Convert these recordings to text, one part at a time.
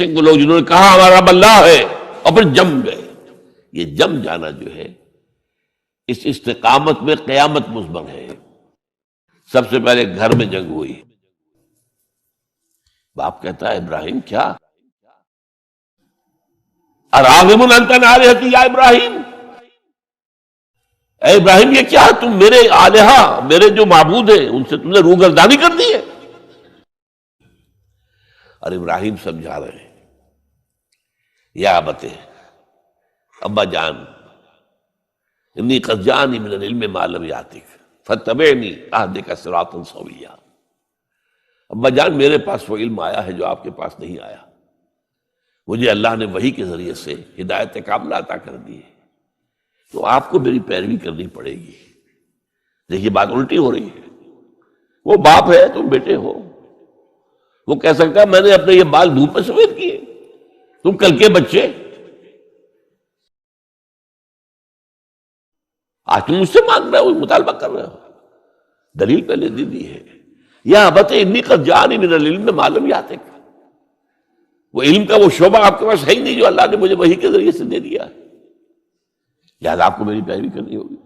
پیشن کو لوگ جنہوں نے کہا ہمارا رب اللہ ہے اور پھر جم گئے. یہ جم جانا جو ہے اس استقامت میں قیامت مضمر ہے. سب سے پہلے گھر میں جنگ ہوئی. باپ کہتا ہے ابراہیم کیا اراغب انت عن آلہتی یا ابراہیم، اے ابراہیم یہ کیا تم میرے آلہہ میرے جو معبود ہیں ان سے تم نے روگردانی کر دی ہے. اور ابراہیم سمجھا رہے ہیں یا ابت ابا جان انی قد جانی من العلم ما لم یاتک فاتبعنی اہدک صراطا سویا. ابا جان میرے پاس وہ علم آیا ہے جو آپ کے پاس نہیں آیا. مجھے اللہ نے وحی کے ذریعے سے ہدایت کاملہ عطا کر دی ہے، تو آپ کو میری پیروی کرنی پڑے گی. دیکھیے بات الٹی ہو رہی ہے. وہ باپ ہے تم بیٹے ہو، وہ کہہ سکتا ہے میں نے اپنے یہ بال دھوپ میں سفید کیے، تم کل کے بچے آج تم مجھ سے مانگ رہے ہو، مطالبہ کر رہے ہو. دلیل پہلے دی ہے یا ابت انی قد جانی من العلم ما لم یاتک. وہ علم کا وہ شعبہ آپ کے پاس ہے ہی نہیں جو اللہ نے مجھے وحی کے ذریعے سے دے دیا ہے، لہٰذا آپ کو میری پیروی کرنی ہوگی.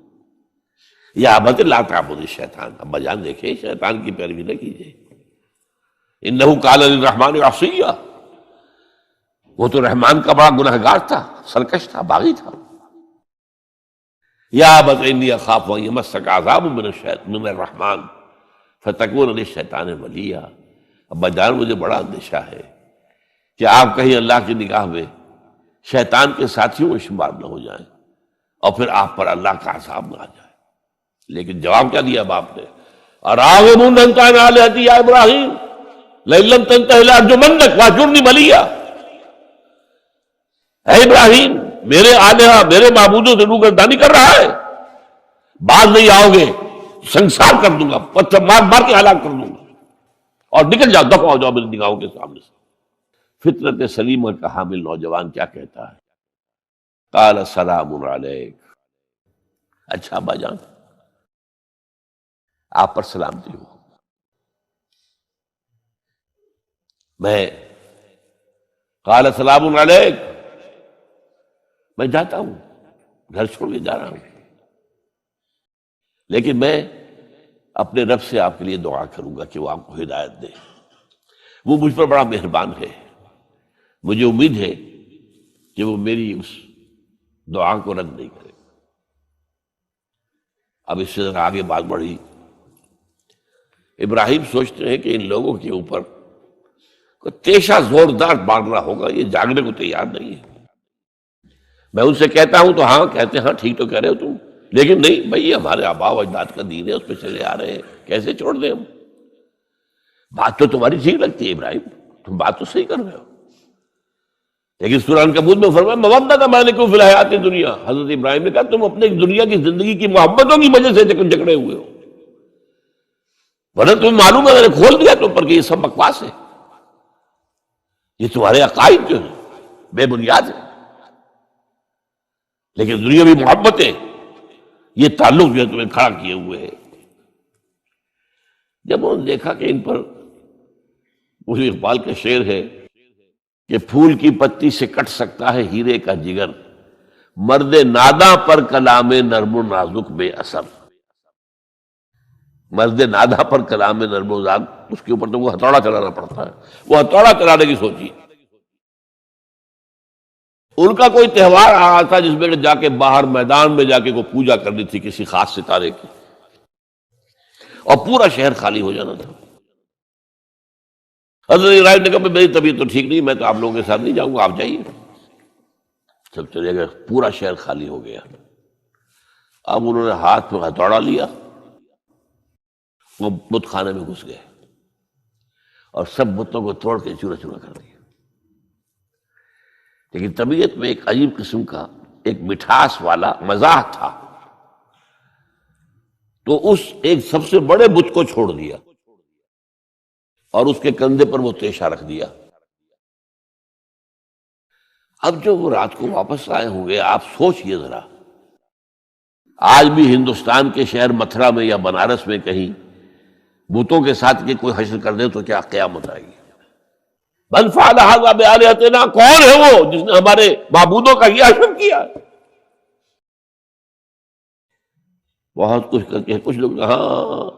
یا ابت لا تعبد الشیطان، ابا جان دیکھیں شیطان کی پیروی نہ کیجیے. انہ قال للرحمن عصیا، وہ تو رحمان کا بڑا گنہگار تھا، سرکش تھا، باغی تھا. یا ابت انی اخاف ان یمسک عذاب من الرحمن فتکون للشیطان ولیا. ابا جان مجھے بڑا اندیشہ ہے کہ آپ کہیں اللہ کی نگاہ میں شیطان کے ساتھیوں میں شمار نہ ہو جائیں اور پھر آپ پر اللہ کا عذاب نہ آ جائے. لیکن جواب کیا دیا باپ نے؟ اراغب انت عن آلہتی یا ابراہیم لئن لم تنتہ لارجمنک واہجرنی ملیا. اے ابراہیم میرے آلہہ میرے معبودوں سے روگردانی کر رہا ہے، باز نہیں آؤ گے سنسار کر دوں گا، پتھر مار مار کے ہلاک کر دوں گا، اور نکل جاؤ دفع ہو جاؤ میری نگاہوں کے سامنے سے. فطرت سلیمہ کا حامل نوجوان کیا کہتا ہے؟ قال سلام علیک. اچھا ابا جان آپ پر سلامتی ہو، میں قال سلام علیک میں جاتا ہوں، گھر چھوڑ کے جا رہا ہوں، لیکن میں اپنے رب سے آپ کے لیے دعا کروں گا کہ وہ آپ کو ہدایت دے. وہ مجھ پر بڑا مہربان ہے، مجھے امید ہے کہ وہ میری اس دعا کو رد نہیں کرے. اب اس سے ذرا آگے بات بڑھی. ابراہیم سوچتے ہیں کہ ان لوگوں کے اوپر کوئی تیشہ زوردار مارنا ہوگا، یہ جاگنے کو تیار نہیں ہے. میں ان سے کہتا ہوں تو ہاں کہتے ہیں ہاں ٹھیک تو کہہ رہے ہو تم، لیکن نہیں بھائی یہ ہمارے آباء و اجداد کا دین ہے، اس پہ چلے آ رہے ہیں، کیسے چھوڑ دیں ہم؟ بات تو تمہاری ٹھیک لگتی ہے ابراہیم، تم بات تو صحیح کر رہے ہو، لیکن سورہ عنکبوت میں فرمایا مودۃ بینکم فی الحیاۃ الدنیا. حضرت ابراہیم نے کہا تم اپنے دنیا کی زندگی کی محبتوں کی وجہ سے جکڑے ہوئے ہو، ورنہ تمہیں معلوم ہے میں نے کھول دیا تم پر کہ یہ سب بکواس ہے، یہ تمہارے عقائد جو ہیں بے بنیاد ہیں. لیکن دنیاوی محبتیں یہ تعلق جو ہے تمہیں کھڑا کیے ہوئے ہے. جب انہوں نے دیکھا کہ ان پر اسی اقبال کا شعر ہے کہ پھول کی پتی سے کٹ سکتا ہے ہیرے کا جگر، مرد ناداں پر کلام نرم و نازک بے اثر. مرد ناداں پر کلام نرم و نازک، اس کے اوپر تو وہ ہتھوڑا چلانا پڑتا ہے. وہ ہتھوڑا چلانے کی سوچی. ان کا کوئی تہوار آ رہا تھا جس میں جا کے باہر میدان میں جا کے کوئی پوجا کرنی تھی کسی خاص ستارے کی، اور پورا شہر خالی ہو جانا تھا. حضرت ابراہیم نے کہا میری طبیعت تو ٹھیک نہیں، میں تو آپ لوگوں کے ساتھ نہیں جاؤں گا، آپ جائیے. سب چلے گئے، پورا شہر خالی ہو گیا. اب انہوں نے ہاتھ میں ہتھوڑا لیا، وہ بت خانے میں گھس گئے اور سب بتوں کو توڑ کے چورا چورا کر دیا. لیکن طبیعت میں ایک عجیب قسم کا ایک مٹھاس والا مزاح تھا، تو اس ایک سب سے بڑے بت کو چھوڑ دیا اور اس کے کندھے پر وہ تیشہ رکھ دیا. اب جو وہ رات کو واپس آئے ہوں گے، آپ سوچئے ذرا، آج بھی ہندوستان کے شہر متھرا میں یا بنارس میں کہیں بتوں کے ساتھ کے کوئی حشر کر دے تو کیا قیامت آئے گی. من فعل ھذا بآلہتنا، کون ہے وہ جس نے ہمارے معبودوں کا یہ عشر کیا؟ بہت کچھ کر کے کچھ لوگ، ہاں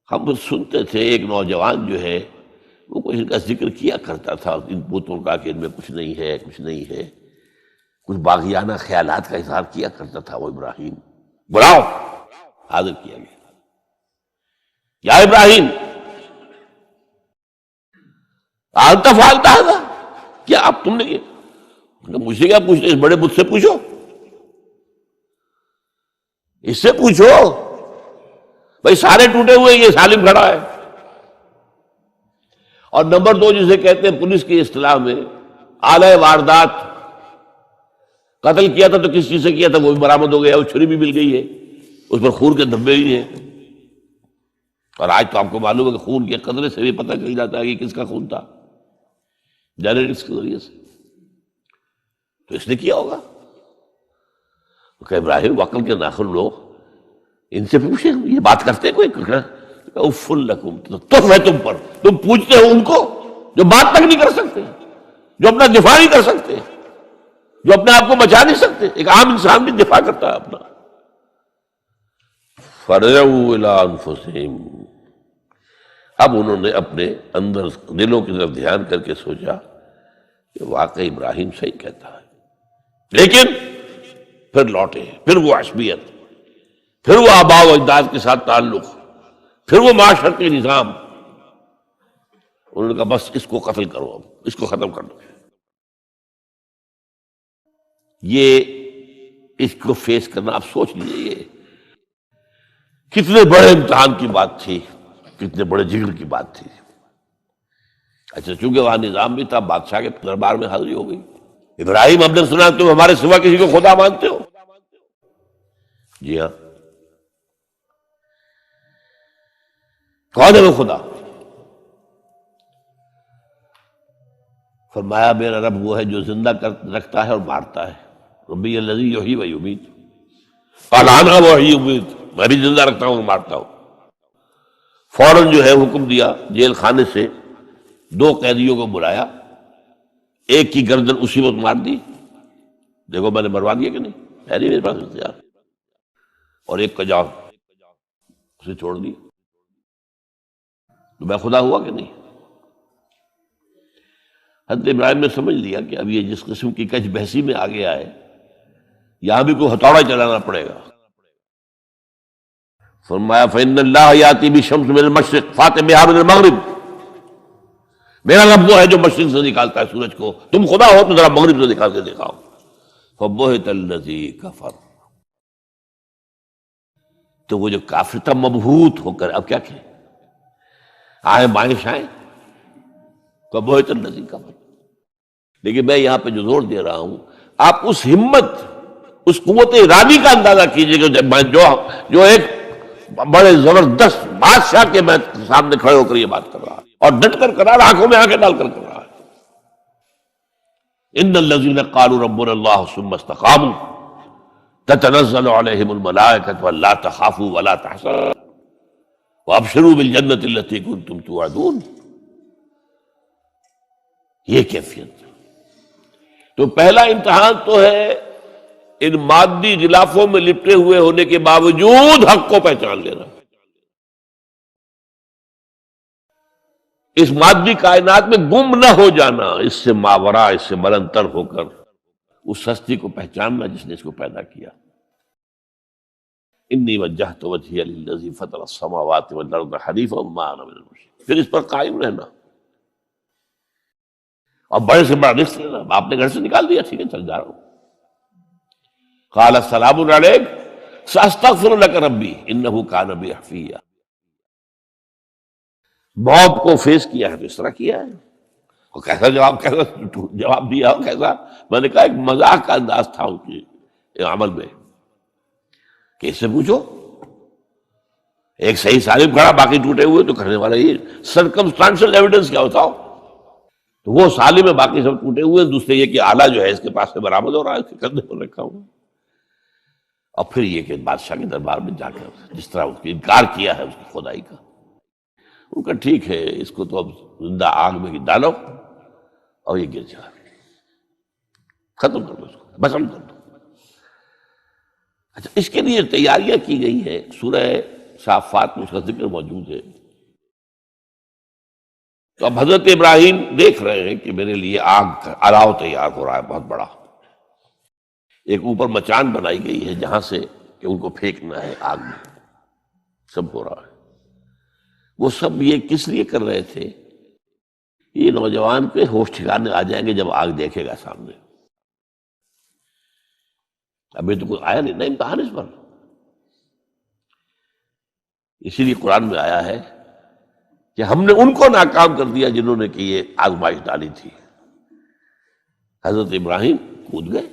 ہم سنتے تھے ایک نوجوان جو ہے وہ کچھ ان کا ذکر کیا کرتا تھا ان بتوں کا کہ ان میں کچھ نہیں ہے، کچھ نہیں ہے، کچھ باغیانہ خیالات کا اظہار کیا کرتا تھا وہ ابراہیم۔ بلاؤ، حاضر کیا گیا، یا ابراہیم انت فعلت ھذا، کیا اب تم نے کیا؟ مجھ سے کیا پوچھتے، اس بڑے بت سے پوچھو، اس سے پوچھو، بھائی سارے ٹوٹے ہوئے، یہ سالم کھڑا ہے۔ اور نمبر دو، جسے کہتے ہیں پولیس کی اصطلاح میں آلہ واردات، قتل کیا تھا تو کس چیز سے کیا تھا وہ بھی برآمد ہو گیا، وہ چھری بھی مل گئی ہے، اس پر خون کے دھبے بھی ہیں، اور آج تو آپ کو معلوم ہے کہ خون کے قطرے سے بھی پتہ چل جاتا ہے کہ کس کا خون تھا، جینیٹکس کے ذریعے سے، تو اس نے کیا ہوگا۔ تو کہ ابراہیم عقل کے ناخن لو، ان سے پوچھیں، یہ بات کرتے ہیں کوئی؟ اف لکم، تف ہے تم پر، تم پوچھتے ہو ان کو جو بات تک نہیں کر سکتے، جو اپنا دفاع نہیں کر سکتے، جو اپنے آپ کو بچا نہیں سکتے۔ ایک عام انسان بھی دفاع کرتا ہے اپنا۔ فرجعوا الی انفسہم، اب انہوں نے اپنے اندر دلوں کی طرف دھیان کر کے سوچا کہ واقعی ابراہیم صحیح کہتا ہے، لیکن پھر لوٹے، پھر وہ عصبیت، پھر وہ آباء و اجداد کے ساتھ تعلق، پھر وہ معاشرتی نظام۔ انہوں نے کہا بس اس کو قتل کرو، اب اس کو ختم کر دو۔ یہ اس کو فیس کرنا، آپ سوچ لیجیے یہ کتنے بڑے امتحان کی بات تھی، کتنے بڑے جگر کی بات تھی۔ اچھا چونکہ وہاں نظام بھی تھا، بادشاہ کے دربار میں حاضری ہو گئی۔ ابراہیم، ہم نے سنا تم ہمارے سوا کسی کو خدا مانتے ہو؟ جی ہاں، کون ہے وہ خدا؟ فرمایا میرا رب وہ ہے جو زندہ رکھتا ہے اور مارتا ہے، ربی الذی یحیی و یمیت، قال انا احیی و امیت، میں بھی زندہ رکھتا ہوں اور مارتا ہوں۔ فوراً جو ہے حکم دیا، جیل خانے سے دو قیدیوں کو بلایا، ایک کی گردن اسی وقت مار دی، دیکھو میں نے مروا دیا کہ نہیں، ہے نہیں میرے پاس اختیار، اور ایک کا جاؤ اسے چھوڑ دی، تو میں خدا ہوا کہ نہیں؟ حضرت ابراہیم نے سمجھ لیا کہ اب یہ جس قسم کی کچ بحثی میں آ گیا ہے، یہاں بھی کوئی ہتھوڑا چلانا پڑے گا۔ فرمایا فإن اللہ یاتی بالشمس من المشرق فأت بہا من المغرب، میرا رب وہ ہے جو مشرق سے نکالتا ہے سورج کو، تم خدا ہو تو ذرا مغرب سے نکال کے دکھاؤ۔ فبہت الذی کفر، تو وہ جو کافر تھا مبہوت ہو کر، اب کیا کہ آئے بائیں شائیں، فبہت الذی کفر۔ لیکن میں یہاں پہ جو زور دے رہا ہوں، آپ اس ہمت، اس قوت ارادی کا اندازہ کیجئے کہ جو ایک بڑے زبردست بادشاہ کے میں سامنے کھڑے ہو کر یہ بات کر رہا ہے، اور ڈٹ کر کر رہا ہے، آنکھوں میں آنکھیں ڈال کر کر رہا ہے۔ ان الذین قالوا ربنا اللہ ثم استقاموا تتنزل علیہم الملائکۃ الا تخافوا ولا تحزنوا وابشروا بالجنۃ التی کنتم توعدون۔ یہ کیفیت۔ تو پہلا امتحان تو ہے ان مادی غلافوں میں لپٹے ہوئے ہونے کے باوجود حق کو پہچان لینا، اس مادی کائنات میں گم نہ ہو جانا، اس سے ماورا، اس سے بلندتر ہو کر اس ہستی کو پہچاننا جس نے اس کو پیدا کیا۔ انی وجہت وجہی للذی فطر السماوات والارض حنیفا وما انا من المشرکین، پھر اس پر قائم رہنا، اور بڑے سے بڑا رزق لینا۔ آپ نے گھر سے نکال دیا، ٹھیک ہے چل جا رہا ہوں۔ قال السلام علیک ساستغفر لک ربی انہ کان بی حفیہ۔ موت کو فیس کیا ہے تو اس طرح کیا ہے، اور کیسا جواب دیا ہو، کیسا، میں نے کہا ایک مذاق کا انداز تھا ان کے عمل میں کہ اس سے پوچھو، ایک صحیح سالم کھڑا باقی ٹوٹے ہوئے، تو کرنے والا یہ سرکمسٹانشل ایویڈنس کیا ہوتا ہو، تو وہ سالم ہے باقی سب ٹوٹے ہوئے، دوسرے یہ کہ آلہ جو ہے اس کے پاس سے برآمد ہو رہا ہے، اس کے کندھے پر رکھا ہوا، اور پھر یہ کہ بادشاہ کے دربار میں جا کر جس طرح اس نے انکار کیا ہے اس کی خدائی کا، ان کا ٹھیک ہے، اس کو تو اب زندہ آگ میں ڈالو اور یہ گر جائے، ختم کر دو، اس کو بسم کر دو۔ اچھا، اس کے لیے تیاریاں کی گئی ہیں، سورہ صافات میں اس کا ذکر موجود ہے۔ تو اب حضرت ابراہیم دیکھ رہے ہیں کہ میرے لیے آگ کا الاؤ تیار ہو رہا ہے بہت بڑا، ایک اوپر مچان بنائی گئی ہے جہاں سے کہ ان کو پھینکنا ہے آگ میں، سب ہو رہا ہے۔ وہ سب یہ کس لیے کر رہے تھے؟ یہ نوجوان کے ہوش ٹھکانے آ جائیں گے جب آگ دیکھے گا سامنے۔ ابھی تو کوئی آیا نہیں نا امتحان اس پر، اسی لیے قرآن میں آیا ہے کہ ہم نے ان کو ناکام کر دیا جنہوں نے کہ یہ آزمائش ڈالی تھی۔ حضرت ابراہیم کود گئے۔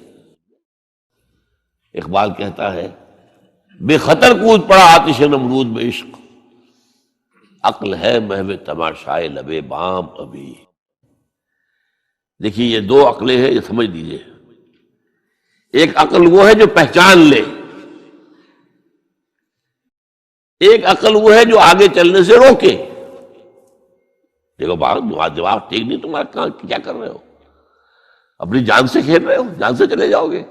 اقبال کہتا ہے بے خطر کود پڑا آتش نمرود میں عشق، عقل ہے محو تماشائے لبے بام ابھی۔ دیکھیے یہ دو عقلیں ہیں، یہ سمجھ لیجیے۔ ایک عقل وہ ہے جو پہچان لے، ایک عقل وہ ہے جو آگے چلنے سے روکے۔ دیکھو جواب ٹھیک نہیں، تمہارا کہاں کیا کر رہے ہو؟ اپنی جان سے کھیل رہے ہو، جان سے چلے جاؤ گے۔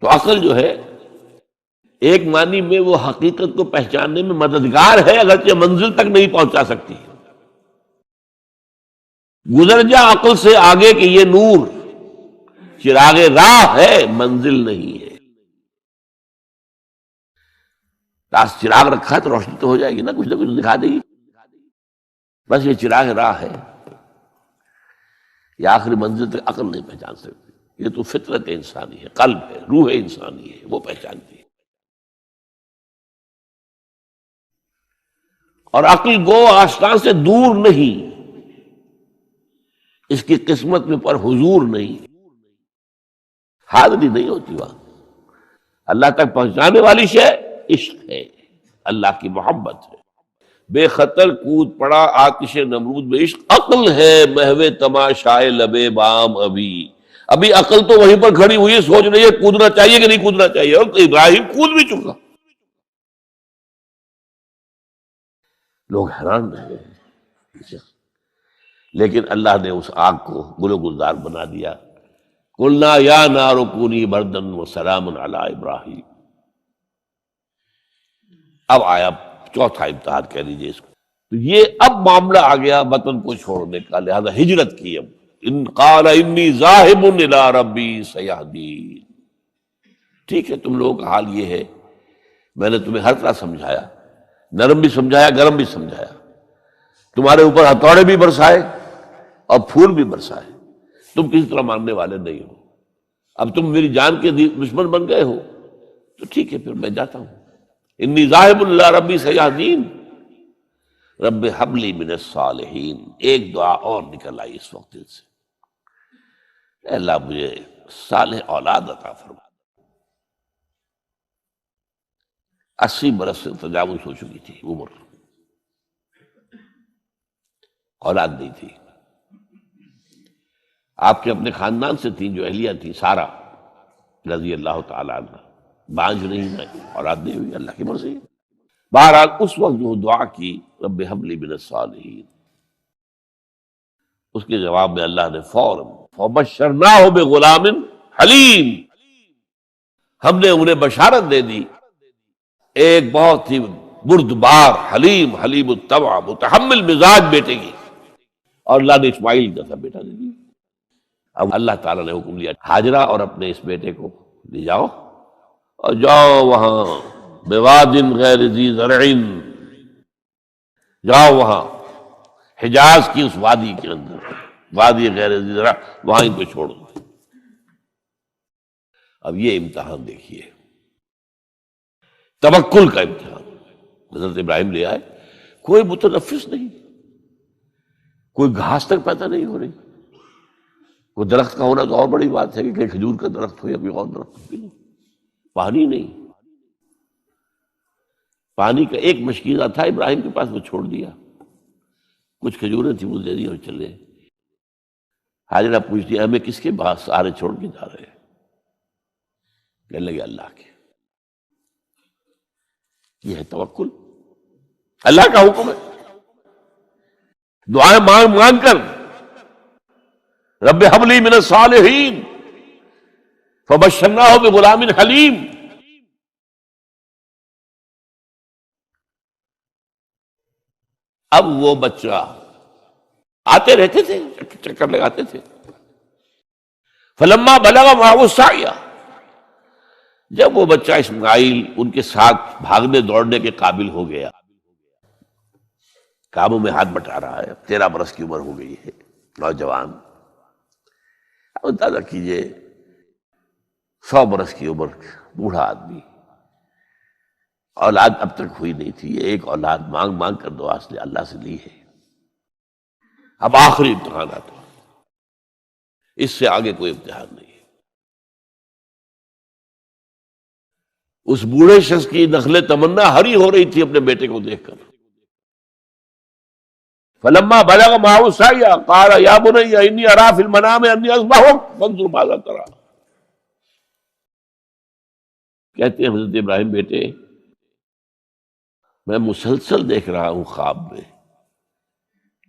تو عقل جو ہے ایک معنی میں وہ حقیقت کو پہچاننے میں مددگار ہے، اگرچہ منزل تک نہیں پہنچا سکتی۔ گزر جا عقل سے آگے کہ یہ نور چراغ راہ ہے، منزل نہیں ہے۔ پاس چراغ رکھا ہے تو روشنی تو ہو جائے گی نا، کچھ نہ کچھ دکھا دے گی، بس یہ چراغ راہ ہے، یہ آخری منزل تک عقل نہیں پہچان سکتی۔ یہ تو فطرت انسانی ہے، قلب ہے، روح انسانی ہے، وہ پہچانتی ہے۔ اور عقل گو آستان سے دور نہیں، اس کی قسمت میں پر حضور نہیں، حاضری نہیں ہوتی وہاں۔ اللہ تک پہنچانے والی شے عشق ہے، اللہ کی محبت ہے۔ بے خطر کود پڑا آتش نمرود میں عشق، عقل ہے محو تماشائے لبے بام ابھی عقل تو وہیں پر کھڑی ہوئی ہے، سوچ رہی ہے کودنا چاہیے کہ نہیں کودنا چاہیے، اور ابراہیم کود بھی چکا۔ لوگ حیران رہے، لیکن اللہ نے اس آگ کو گل و گلزار بنا دیا۔ قلنا یا نار کونی بردن وسلام علی ابراہیم۔ اب آیا چوتھا امتحان کہہ لیجیے اس کو۔ تو یہ اب معاملہ آ گیا وطن کو چھوڑنے کا، لہذا ہجرت کی۔ اب ان قال انی ذاہب الی ربی سیہدین۔ ٹھیک ہے، تم لوگوں کا حال یہ ہے، میں نے تمہیں ہر طرح سمجھایا، نرم بھی سمجھایا، گرم بھی سمجھایا، تمہارے اوپر ہتھوڑے بھی برسائے اور پھول بھی برسائے، تم کسی طرح ماننے والے نہیں ہو۔ اب تم میری جان کے دشمن بن گئے ہو، تو ٹھیک ہے، پھر میں جاتا ہوں۔ انی ذاہب الی ربی سیہدین، رب ہب لی من الصالحین۔ ایک دعا اور نکل آئی اس وقت سے، اے اللہ مجھے صالح اولاد عطا فرما۔ 80 برس سے تجاوز ہو چکی تھی عمر، اولاد نہیں تھی۔ آپ کے اپنے خاندان سے تھیں جو اہلیہ تھی، سارہ رضی اللہ تعالی عنہ، بانجھ نہیں ہے، اولاد نہیں ہوئی، اللہ کی مرضی ہے۔ بہرحال اس وقت جو دعا کی رب ہب لی من الصالحین، اس کے جواب میں اللہ نے فوراً فبشرناہ بغلام حلیم، ہم نے انہیں بشارت دے دی ایک بہت ہی بردبار، حلیم الطبع، متحمل مزاج بیٹے کی، اور اللہ نے اسماعیل جیسا بیٹا دے دیا۔ اب اللہ تعالیٰ نے حکم لیا ہاجرہ اور اپنے اس بیٹے کو لے جاؤ اور جاؤ وہاں بواد غیر ذی زرع، جاؤ وہاں حجاز کی اس وادی کے اندر، وادی غیر ذی زرع، وہاں ان کو چھوڑ دو۔ اب یہ امتحان دیکھیے، توکل کا امتحان۔ حضرت ابراہیم لے آئے، کوئی متنفس نہیں، کوئی گھاس تک پیدا نہیں ہو رہی، کوئی درخت کا ہونا تو اور بڑی بات ہے کہ کہیں کھجور کا درخت ہو یا کوئی اور درخت ہو، پانی نہیں، پانی کا ایک مشکیزہ تھا ابراہیم کے پاس، وہ چھوڑ دیا، کچھ کھجوریں تھیں وہ دے دی اور چلے۔ حاجرہ پوچھتی ہمیں کس کے بعد سارے چھوڑ کے جا رہے ہیں؟ کہنے لگے اللہ کے۔ یہ ہے توکل۔ اللہ کا حکم ہے، دعائیں مانگ مانگ کر رب ہب لی من الصالحین فبشرناہ بغلام حلیم. اب وہ بچہ آتے رہتے تھے، چکر لگاتے تھے. فلما بلغ معه السعی، جب وہ بچہ اسماعیل ان کے ساتھ بھاگنے دوڑنے کے قابل ہو گیا، کاموں میں ہاتھ بٹا رہا ہے، 13 برس کی عمر ہو گئی ہے، نوجوان. اب اندازہ کیجئے 100 برس کی عمر، بوڑھا آدمی، اولاد اب تک ہوئی نہیں تھی، یہ ایک اولاد مانگ مانگ کر دعا سے اللہ سے لی ہے. اب آخری امتحانات، اس سے آگے کوئی امتحان نہیں ہے. اس بوڑھے شخص کی نخل تمنا ہری ہو رہی تھی اپنے بیٹے کو دیکھ کر. فلما بلغ معه السعی قال یا بنی انی اری فی المنام انی اذبحک فانظر ماذا تری. کہتے ہیں حضرت ابراہیم بیٹے، میں مسلسل دیکھ رہا ہوں خواب میں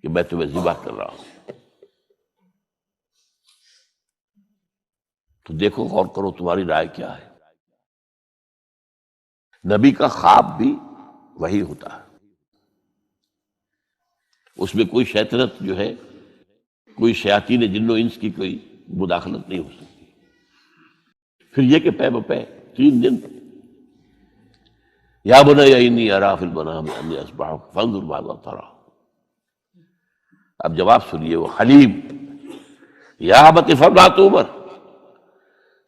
کہ میں تمہیں ذبح کر رہا ہوں، تو دیکھو غور کرو تمہاری رائے کیا ہے. نبی کا خواب بھی وہی ہوتا ہے، اس میں کوئی شیطنت جو ہے، کوئی شیاطین جن و انس کی کوئی مداخلت نہیں ہو سکتی. پھر یہ کہ پے بپے 3 دن یا بنی انی اری فی المنام انی اذبحک فانظر ماذا تری. اب جواب سنیے، وہ حلیم، یا ابت افعل ما تؤمر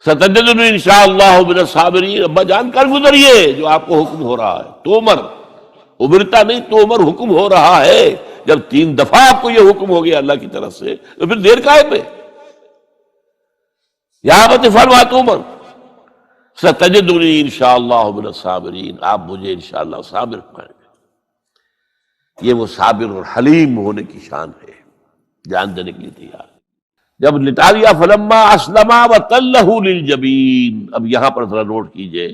ستجدنی انشاءاللہ من الصابرین. ابا جان کر گزریے جو آپ کو حکم ہو رہا ہے. تومر ابرتا نہیں، تومر حکم ہو رہا ہے. جب 3 دفعہ آپ کو یہ حکم ہو گیا اللہ کی طرف سے تو پھر دیر کاہے پہ. یا ابت افعل ما تؤمر ستجدنی انشاءاللہ من الصابرین. آپ مجھے انشاءاللہ صابر پائیں گے. یہ وہ صابر اور حلیم ہونے کی شان ہے، جان دینے کے لیے تیار. جب لٹا دیا فلما اسلما وتلہ للجبین. اب یہاں پر ذرا نوٹ کیجئے،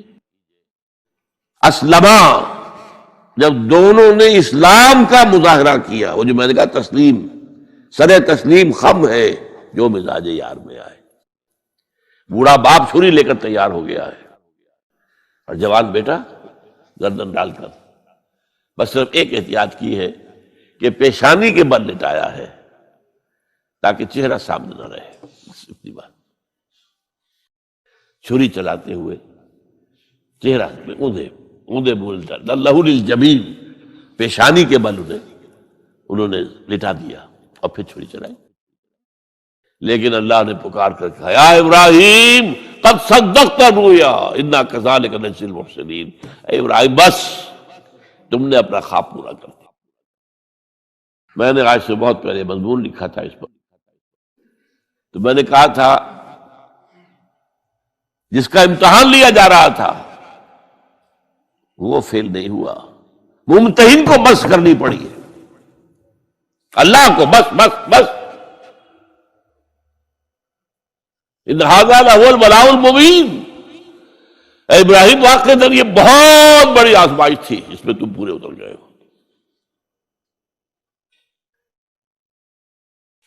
اسلما، جب دونوں نے اسلام کا مظاہرہ کیا، وہ جو میں نے کہا تسلیم، سر تسلیم خم ہے جو مزاج یار میں آئے. بوڑھا باپ چھری لے کر تیار ہو گیا ہے، اور جوان بیٹا گردن ڈال کر بس صرف ایک احتیاط کی ہے کہ پیشانی کے بل لٹایا ہے تاکہ چہرہ سامنے نہ رہے، بس اتنی بات. چھری چلاتے ہوئے چہرہ میں اوندے بولتا لہو للجبین، پیشانی کے بل انہوں نے لٹا دیا اور پھر چھری چلائی. لیکن اللہ نے پکار کر کہا یا ابراہیم قد صدقت الرؤیا انا کذالک نجزی المحسنین. اے ابراہیم بس تم نے اپنا خواب پورا کر دیا. میں نے آج سے بہت پہلے مضمون لکھا تھا اس پر، تو میں نے کہا تھا جس کا امتحان لیا جا رہا تھا وہ فیل نہیں ہوا، ممتحن کو بس کرنی پڑی ہے، اللہ کو بس بس بس. ان ھذا لھو البلاء المبین. اے ابراہیم واقعتاً یہ بہت بڑی آزمائش تھی، اس میں تم پورے اتر گئے ہو.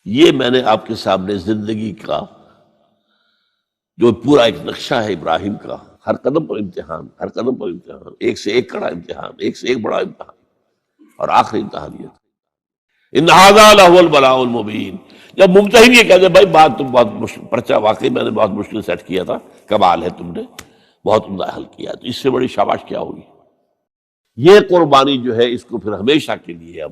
یہ میں نے آپ کے سامنے زندگی کا جو پورا ایک نقشہ ہے ابراہیم کا، ہر قدم پر امتحان، ہر قدم پر امتحان، ایک سے ایک کڑا امتحان، ایک سے ایک بڑا امتحان، اور آخری امتحان یہ تھا ان ھذا لھو البلاء المبین. جب ممتحن یہ کہتے بھائی بات تم بہت مشکل، پرچہ واقعی میں نے بہت مشکل سیٹ کیا تھا، کمال ہے تم نے بہت عمدہ حل کیا، تو اس سے بڑی شاباش کیا ہوگی. یہ قربانی جو ہے اس کو پھر ہمیشہ کے لیے اب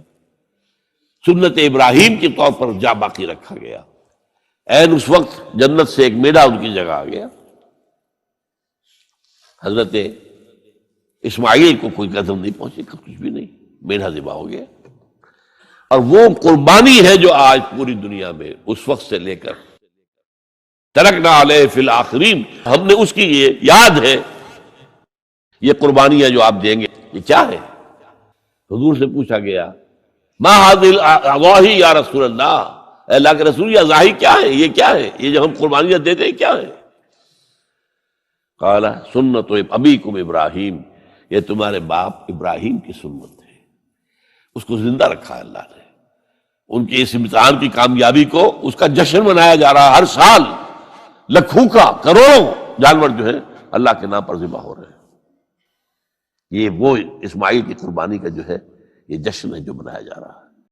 سنت ابراہیم کے طور پر جا باقی رکھا گیا. این اس وقت جنت سے ایک میڑا ان کی جگہ آ گیا. حضرت اسماعیل کو کوئی قدم نہیں پہنچی، کچھ بھی نہیں، میڑا ذبح ہو گیا. اور وہ قربانی ہے جو آج پوری دنیا میں اس وقت سے لے کر ترکنا علیہ فی الآخرین، ہم نے اس کی یہ یاد ہے. یہ قربانیاں جو آپ دیں گے یہ کیا ہے؟ حضور سے پوچھا گیا ما ھذہ الاضاحی یا رسول اللہ، اے اللہ کے رسول یہ اضاحی کیا ہے، یہ کیا ہے، یہ جو ہم قربانیاں دیتے ہیں کیا ہے؟ قال سنت ابیکم ابراہیم، یہ تمہارے باپ ابراہیم کی سنت ہے. اس کو زندہ رکھا ہے اللہ نے. ان کے اس امتحان کی کامیابی کو اس کا جشن منایا جا رہا ہے. ہر سال لاکھوں کا کروڑوں جانور جو ہے اللہ کے نام پر ذبح ہو رہے ہیں. یہ وہ اسماعیل کی قربانی کا جو ہے یہ جشن ہے جو منایا جا رہا ہے.